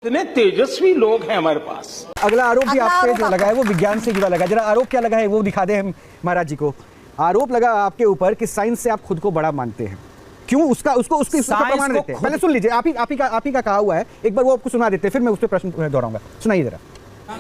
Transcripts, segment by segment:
इतने तेजस्वी लोग हैं हमारे पास। अगला आरोप भी आप पे जो लगा है वो विज्ञान से जुड़ा लगा। जरा आरोप क्या लगा है वो दिखा दे हम महाराज जी को। आरोप लगा आपके ऊपर कि साइंस से आप खुद को बड़ा मानते हैं। क्यों? उसको प्रमाण देते हैं। पहले सुन लीजिए, आप ही का कहा हुआ है, एक बार वो आपको सुना देते हैं, फिर मैं उस पर प्रश्न दोहराऊंगा। सुनाइए जरा।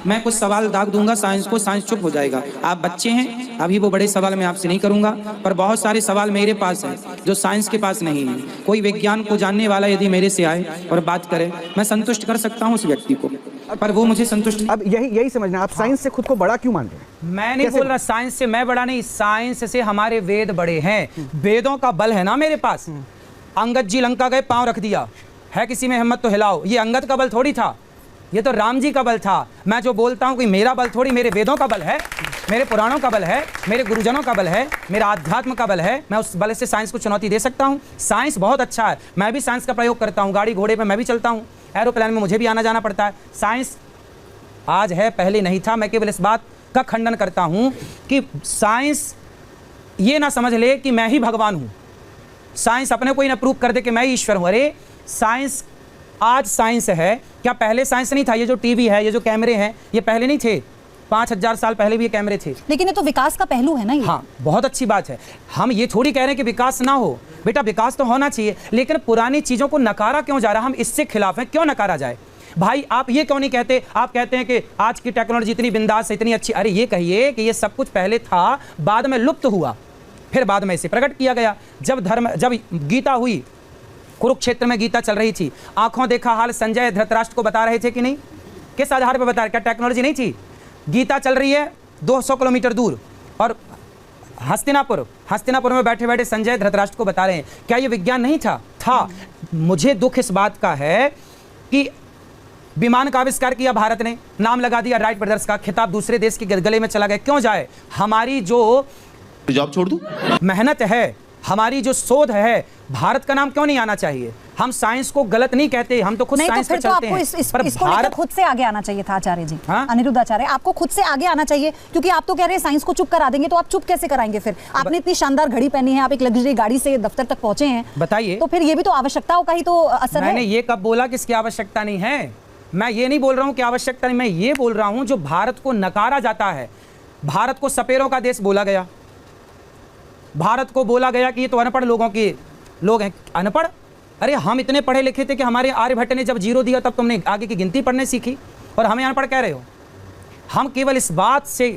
मैं कुछ सवाल दाग दूंगा साइंस को, साइंस चुप हो जाएगा। आप बच्चे हैं, अभी वो बड़े सवाल मैं आपसे नहीं करूंगा, पर बहुत सारे सवाल मेरे पास हैं जो साइंस के पास नहीं है। कोई विज्ञान को जानने वाला यदि मेरे से आए और बात करे, मैं संतुष्ट कर सकता हूँ उस व्यक्ति को, पर वो मुझे संतुष्ट। अब यही समझना, आप साइंस से खुद को बड़ा क्यों मानते हैं? मैं नहीं बोल रहा साइंस से मैं बड़ा नहीं, साइंस से हमारे वेद बड़े हैं। वेदों का बल है ना मेरे पास। अंगद जी लंका गए, पांव रख दिया, है किसी में हिम्मत तो हिलाओ। ये अंगद का बल थोड़ी था, ये तो राम जी का बल था। मैं जो बोलता हूँ कि मेरा बल थोड़ी, मेरे वेदों का बल है, मेरे पुराणों का बल है, मेरे गुरुजनों का बल है, मेरा आध्यात्म का बल है। मैं उस बल से साइंस को चुनौती दे सकता हूँ। साइंस बहुत अच्छा है, मैं भी साइंस का प्रयोग करता हूँ। गाड़ी घोड़े पे मैं भी चलता हूँ, एरोप्लेन में मुझे भी आना जाना पड़ता है। साइंस आज है, पहले नहीं था। मैं केवल इस बात का खंडन करता हूँ कि साइंस ये ना समझ ले कि मैं ही भगवान हूँ। साइंस अपने को ही ना प्रूव कर दे कि मैं ही ईश्वर हूँ। अरे साइंस, आज साइंस है, क्या पहले साइंस नहीं था? ये जो टीवी है, ये जो कैमरे हैं, ये पहले नहीं थे? 5000 साल पहले भी ये कैमरे थे। लेकिन ये तो विकास का पहलू है ना ये। हाँ, बहुत अच्छी बात है। हम ये थोड़ी कह रहे हैं कि विकास ना हो, बेटा विकास तो होना चाहिए, लेकिन पुरानी चीजों को नकारा क्यों जा रहा? हम इससे खिलाफ हैं, क्यों नकारा जाए? भाई आप ये क्यों नहीं कहते? आप कहते हैं कि आज की टेक्नोलॉजी इतनी बिंदास है, इतनी अच्छी। अरे ये कहिए कि ये सब कुछ पहले था, बाद में लुप्त हुआ, फिर बाद में इसे प्रकट किया गया। जब गीता हुई, कुरुक्षेत्र में गीता चल रही थी, आंखों देखा हाल संजय धृतराष्ट्र को बता रहे थे कि नहीं? किस आधार पर बता रहे? क्या टेक्नोलॉजी नहीं थी? गीता चल रही है 200 किलोमीटर दूर, और हस्तिनापुर में बैठे बैठे संजय धृतराष्ट्र को बता रहे हैं। क्या ये विज्ञान नहीं था? मुझे दुख इस बात का है कि विमान का आविष्कार किया भारत ने, नाम लगा दिया राइट ब्रदर्स का, खिताब दूसरे देश के गले में चला गया। क्यों जाए? हमारी जो जॉब छोड़ दूं? मेहनत है, हमारी जो शोध है, भारत का नाम क्यों नहीं आना चाहिए? हम साइंस को गलत नहीं कहते, हम तो खुद साइंस पे चलते हैं। पर इसको भारत खुद से आगे आना चाहिए था आचार्य जी। अनिरुद्ध आचार्य, आपको खुद से आगे आना चाहिए, क्योंकि आप तो कह रहे हैं साइंस को चुप करा देंगे, तो आप चुप कैसे कराएंगे फिर? आपने इतनी शानदार घड़ी पहनी है, आप एक लग्जरी गाड़ी से दफ्तर तक पहुंचे हैं, बताइए। तो फिर ये भी तो आवश्यकताओं का ही तो असर है। मैंने ये कब बोला कि इसकी आवश्यकता नहीं है? मैं ये नहीं बोल रहा हूँ कि आवश्यकता नहीं, मैं ये बोल रहा हूँ जो भारत को नकारा जाता है। भारत को सपेरों का देश बोला गया, भारत को बोला गया कि ये तो अनपढ़ लोग हैं। अनपढ़? अरे हम इतने पढ़े लिखे थे कि हमारे आर्यभट्ट ने जब 0 दिया तब तुमने आगे की गिनती पढ़ने सीखी, और हमें अनपढ़ कह रहे हो। हम केवल इस बात से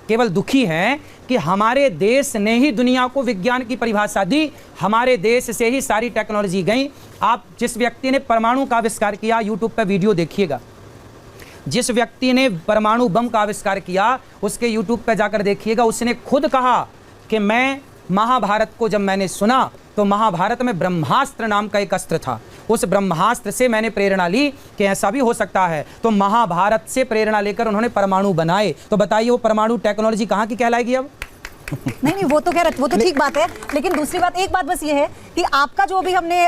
केवल दुखी हैं कि हमारे देश ने ही दुनिया को विज्ञान की परिभाषा दी, हमारे देश से ही सारी टेक्नोलॉजी गई। आप जिस व्यक्ति ने परमाणु का आविष्कार किया, यूट्यूब पर वीडियो देखिएगा, जिस व्यक्ति ने परमाणु बम का आविष्कार किया उसके यूट्यूब पर जाकर देखिएगा, उसने खुद कहा कि मैं महाभारत को जब मैंने सुना तो महाभारत में ब्रह्मास्त्र नाम का एक अस्त्र था, उस ब्रह्मास्त्र से मैंने प्रेरणा ली कि ऐसा भी हो सकता है। तो महाभारत से प्रेरणा लेकर उन्होंने परमाणु बनाए। तो बताइए वो परमाणु टेक्नोलॉजी कहाँ की कहलाएगी अब? नहीं, वो तो कह रहे, वो तो ठीक बात है, लेकिन दूसरी बात, एक बात बस ये है कि आपका जो भी हमने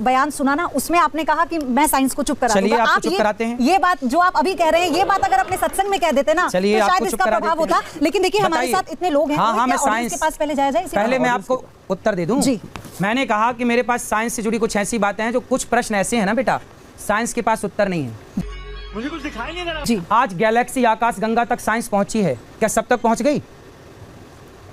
बयान सुना ना, उसमें आपने कहा कि मैं साइंस को चुप करा दूंगा। आप चुप कराते हैं। ये बात जो आप अभी कह रहे हैं, ये बात अगर अपने सत्संग में कह देते ना, तो शायद इसका प्रभाव होता। लेकिन देखिए हमारे साथ इतने लोग हैं। हाँ, मैं साइंस के पास पहले जाया जाए, पहले मैं आपको उत्तर दे दूं। जी, मैंने कहा कि मेरे पास साइंस से जुड़ी कुछ ऐसी बातें हैं जो कुछ प्रश्न ऐसे हैं ना बेटा, साइंस के पास उत्तर नहीं है। मुझे कुछ दिखाई नहीं जी, आज गैलेक्सी आकाश गंगा तक साइंस पहुंची है, क्या सब तक पहुंच गई?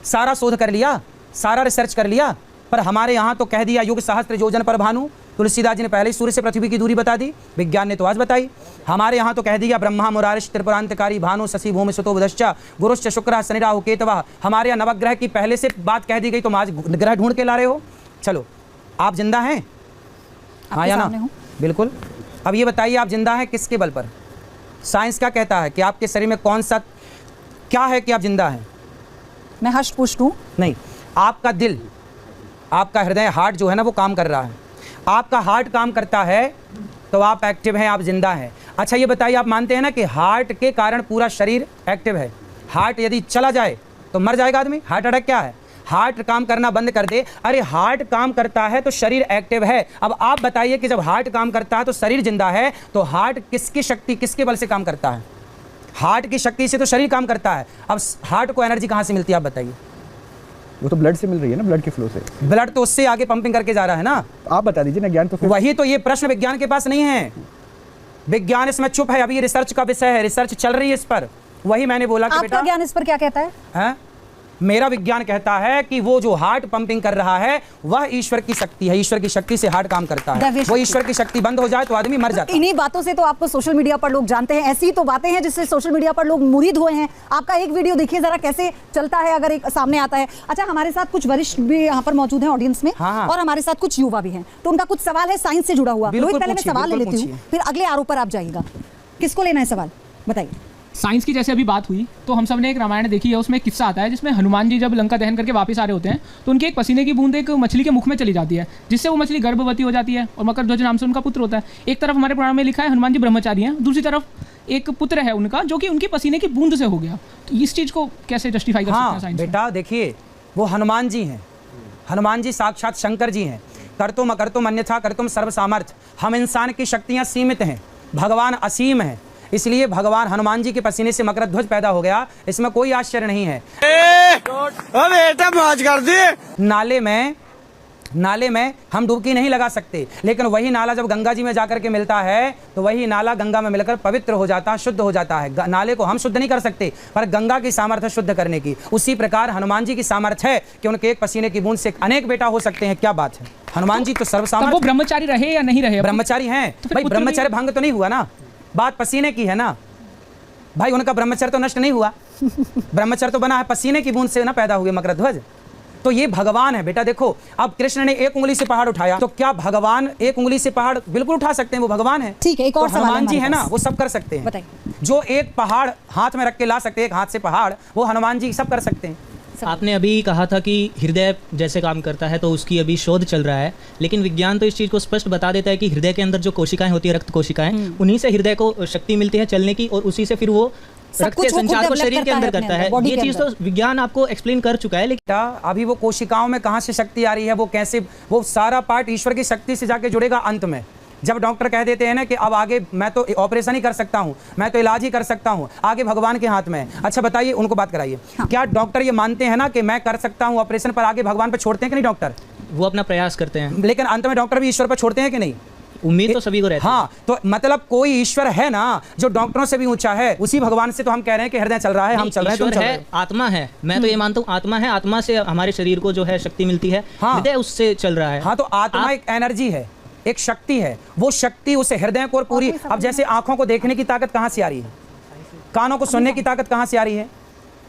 सारा शोध कर लिया, सारा रिसर्च कर लिया, पर हमारे यहाँ तो कह दिया युग सहस्त्र योजन पर भानु। तुलसीदास जी ने पहले ही सूर्य से पृथ्वी की दूरी बता दी, विज्ञान ने तो आज बताई। हमारे यहाँ तो कह दिया ब्रह्मा मुरारिश त्रिपुरांतकारी भानु शशि भूमि सुतो बुधश्च गुरुश्च शुक्र शनि राहु केतवः। हमारे यहाँ नवग्रह की पहले से बात कह दी गई, तुम आज ग्रह ढूंढ के ला रहे हो। चलो, आप जिंदा हैं? हाँ या ना? बिल्कुल। अब ये बताइए आप जिंदा हैं किसके बल पर? साइंस क्या कहता है कि आपके शरीर में कौन सा क्या है कि आप जिंदा हैं? मैं हष्ट पुष्ट हूँ? नहीं, आपका दिल, आपका हृदय, हार्ट जो है ना वो काम कर रहा है। आपका हार्ट काम करता है तो आप एक्टिव हैं, आप जिंदा हैं। अच्छा ये बताइए, आप मानते हैं ना कि हार्ट के कारण पूरा शरीर एक्टिव है? हार्ट यदि चला जाए तो मर जाएगा आदमी। हार्ट अटैक क्या है? हार्ट काम करना बंद कर दे। अरे हार्ट काम करता है तो शरीर एक्टिव है। अब आप बताइए कि जब हार्ट काम करता है तो शरीर जिंदा है, तो हार्ट किसकी शक्ति, किसके बल से काम करता है? हार्ट की शक्ति से तो शरीर काम करता है। अब हार्ट को एनर्जी कहाँ से मिलती है आप बताइए? वो तो ब्लड से मिल रही है ना, ब्लड के फ्लो से। ब्लड तो उससे आगे पंपिंग करके जा रहा है ना। आप बता दीजिए ना, ज्ञान तो फिर वही तो, ये प्रश्न विज्ञान के पास नहीं है। विज्ञान इसमें चुप है, अभी रिसर्च का विषय है, रिसर्च चल रही है इस पर। वही मैंने बोला कि आपका बेटा ज्ञान इस पर क्या कहता है? मेरा विज्ञान कहता है कि वो जो हार्ट पंपिंग कर रहा है वह ईश्वर की शक्ति है, ईश्वर की शक्ति से हार्ट काम करता है। वो ईश्वर की शक्ति बंद हो जाए तो आदमी मर जाता है। इन्हीं बातों से तो आपको सोशल मीडिया पर लोग जानते हैं, ऐसी तो बातें हैं जिससे सोशल मीडिया पर लोग मुरीद हुए हैं। आपका एक वीडियो देखिए जरा कैसे चलता है, अगर एक सामने आता है। अच्छा, हमारे साथ कुछ वरिष्ठ भी यहाँ पर मौजूद हैं ऑडियंस में, और हमारे साथ कुछ युवा भी हैं, तो उनका कुछ सवाल है साइंस से जुड़ा हुआ। रोहित, पहले मैं सवाल ले लेती हूँ, फिर अगले आरोप पर आप जाइएगा। किसको लेना है सवाल, बताइए। साइंस की जैसे अभी बात हुई तो हम सब ने एक रामायण देखी है, उसमें एक किस्सा आता है जिसमें हनुमान जी जब लंका दहन करके वापस आ रहे होते हैं तो उनके एक पसीने की बूंद एक मछली के मुख में चली जाती है, जिससे वो मछली गर्भवती हो जाती है और मकरध्वज नाम से उनका पुत्र होता है। एक तरफ हमारे पुराण में लिखा है हनुमान जी ब्रह्मचारी हैं, दूसरी तरफ एक पुत्र है उनका जो कि उनकी पसीने की बूंद से हो गया। तो इस चीज़ को कैसे जस्टिफाई कर सकते हैं साइंस? बेटा देखिए, वो हनुमान जी हैं, हनुमान जी साक्षात शंकर जी हैं। कर्तुम अकर्तुम अन्यथा कर्तुम सर्व सामर्थ्य। हम इंसान की शक्तियाँ सीमित हैं, भगवान असीम है, इसलिए भगवान हनुमान जी के पसीने से मकरध्वज पैदा हो गया, इसमें कोई आश्चर्य नहीं है। बेटा मौज कर दे। नाले में हम डुबकी नहीं लगा सकते, लेकिन वही नाला जब गंगा जी में जाकर के मिलता है तो वही नाला गंगा में मिलकर पवित्र हो जाता है, शुद्ध हो जाता है। नाले को हम शुद्ध नहीं कर सकते, पर गंगा की सामर्थ्य शुद्ध करने की। उसी प्रकार हनुमान जी की सामर्थ्य है कि उनके एक पसीने की बूंद से अनेक बेटा हो सकते हैं। क्या बात है, हनुमान जी तो सर्वसामर्थ्य। वो ब्रह्मचारी रहे या नहीं रहे? ब्रह्मचारी हैं भाई, ब्रह्मचर्य भंग तो नहीं हुआ ना, बात पसीने की है ना भाई, उनका ब्रह्मचर्य तो नष्ट नहीं हुआ, ब्रह्मचर्य तो बना है, पसीने की बूंद से ना पैदा हुए मकरध्वज। तो ये भगवान है बेटा। देखो, अब कृष्ण ने एक उंगली से पहाड़ उठाया, तो क्या भगवान एक उंगली से पहाड़ बिल्कुल उठा सकते हैं? वो भगवान है। ठीक है, एक और तो हनुमान जी है ना, वो सब कर सकते हैं। बताइए। जो एक पहाड़ हाथ में रख के ला सकते हैं, एक हाथ से पहाड़, वो हनुमान जी सब कर सकते हैं। आपने अभी कहा था कि हृदय जैसे काम करता है तो उसकी अभी शोध चल रहा है, लेकिन विज्ञान तो इस चीज़ को स्पष्ट बता देता है कि हृदय के अंदर जो कोशिकाएं होती है, रक्त कोशिकाएं, उन्हीं से हृदय को शक्ति मिलती है चलने की, और उसी से फिर वो रक्त के संचार को शरीर के अंदर करता है। ये चीज़ तो विज्ञान आपको एक्सप्लेन कर चुका है, लेकिन अभी वो कोशिकाओं में कहाँ से शक्ति आ रही है, वो कैसे, वो सारा पार्ट ईश्वर की शक्ति से जाके जुड़ेगा अंत में। जब डॉक्टर कह देते हैं ना कि अब आगे मैं तो ऑपरेशन ही कर सकता हूं, मैं तो इलाज ही कर सकता हूं, आगे भगवान के हाथ में है। अच्छा बताइए, उनको बात कराइए। क्या डॉक्टर ये मानते हैं ना कि मैं कर सकता हूं ऑपरेशन, पर आगे भगवान पर छोड़ते हैं कि नहीं डॉक्टर? वो अपना प्रयास करते हैं, लेकिन अंत में डॉक्टर भी ईश्वर पर छोड़ते हैं कि नहीं? उम्मीद तो सभी को रहती है। हाँ, तो मतलब कोई ईश्वर है ना जो डॉक्टरों से भी ऊंचा है, उसी भगवान से तो हम कह रहे हैं कि हृदय चल रहा है, हम चल रहे हैं, तुम चल रहे हो। आत्मा है, मैं तो ये मानता हूँ आत्मा है, आत्मा से हमारे शरीर को जो है शक्ति मिलती है, हृदय उससे चल रहा है। हाँ, तो आत्मा एक एनर्जी है, एक शक्ति है, वो शक्ति उसे हृदय को और पूरी। अब जैसे आंखों को देखने की ताकत कहाँ से आ रही है, कानों को सुनने की ताकत कहाँ से आ रही है,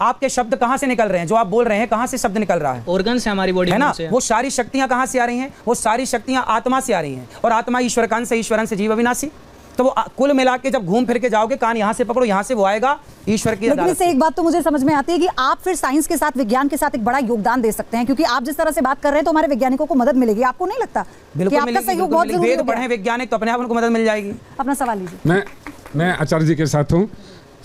आपके शब्द कहाँ से निकल रहे हैं, जो आप बोल रहे हैं कहाँ से शब्द निकल रहा है? ऑर्गन से, हमारी बॉडी है ना। वो सारी शक्तियां कहाँ से आ रही हैं? वो सारी शक्तियां आत्मा से आ रही हैं, और आत्मा ईश्वर का अंश है, ईश्वर अंश जीव अविनाशी। तो वो कुल मिला के जब घूम फिर के जाओगे, कान यहाँ से पकड़ो, यहाँ से वो आएगा ईश्वर की। लेकिन इससे एक बात तो मुझे समझ में आती है कि आप फिर साइंस के साथ, विज्ञान के साथ एक बड़ा योगदान दे सकते हैं, क्योंकि आप जिस तरह से बात कर रहे हैं तो हमारे वैज्ञानिकों को मदद मिलेगी। आपको नहीं लगता कि आपका सहयोग बहुत जरूरी है? वेद पढ़े वैज्ञानिक तो अपने आप उनको मदद मिल जाएगी। अपना सवाल लीजिए। मैं आचार्य जी के साथ हूँ।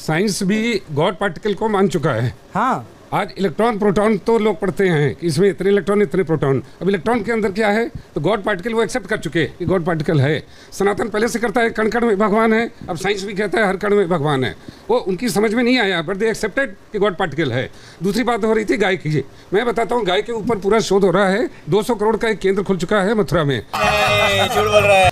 साइंस भी गॉड पार्टिकल को मान चुका है। हाँ, आज इलेक्ट्रॉन प्रोटॉन तो लोग पढ़ते हैं कि इसमें इतने इलेक्ट्रॉन इतने प्रोटॉन, अब इलेक्ट्रॉन के अंदर क्या है, तो गॉड पार्टिकल वो एक्सेप्ट कर चुके कि गॉड पार्टिकल है। सनातन पहले से करता है कण कण में भगवान है, अब साइंस भी कहता है हर कण में भगवान है। वो उनकी समझ में नहीं आया, बट दे एक्सेप्टेड कि गॉड पार्टिकल है। दूसरी बात हो रही थी गाय की। मैं बताता हूँ, गाय के ऊपर पूरा शोध हो रहा है। 200 करोड़ का एक केंद्र खुल चुका है मथुरा में,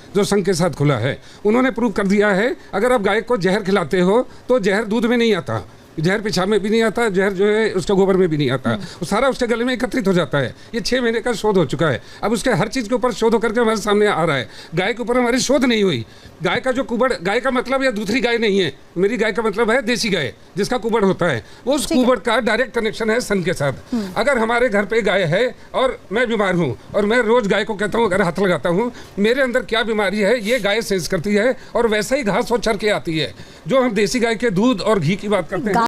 जो संघ के साथ खुला है। उन्होंने प्रूव कर दिया है, अगर आप गाय को जहर खिलाते हो तो जहर दूध में नहीं आता, जहर पेशाब में भी नहीं आता, जहर जो है उसके गोबर में भी नहीं आता, वो सारा उसके गले में एकत्रित हो जाता है। ये 6 महीने का शोध हो चुका है। अब उसके हर चीज़ के ऊपर शोध होकर के हमारे सामने आ रहा है। गाय के ऊपर हमारी शोध नहीं हुई। गाय का जो कुबड़, गाय का मतलब या दूसरी गाय नहीं है, मेरी गाय का मतलब है देसी गाय, जिसका कुबड़ होता है। वो उस कुबड़ का डायरेक्ट कनेक्शन है सन के साथ। अगर हमारे घर पे गाय है और मैं बीमार हूँ और मैं रोज गाय को कहता हूँ, अगर हाथ लगाता हूँ, मेरे अंदर क्या बीमारी है ये गाय सेंस करती है, और वैसा ही घास वो चर के आती है। जो हम देसी गाय के दूध और घी की बात करते हैं।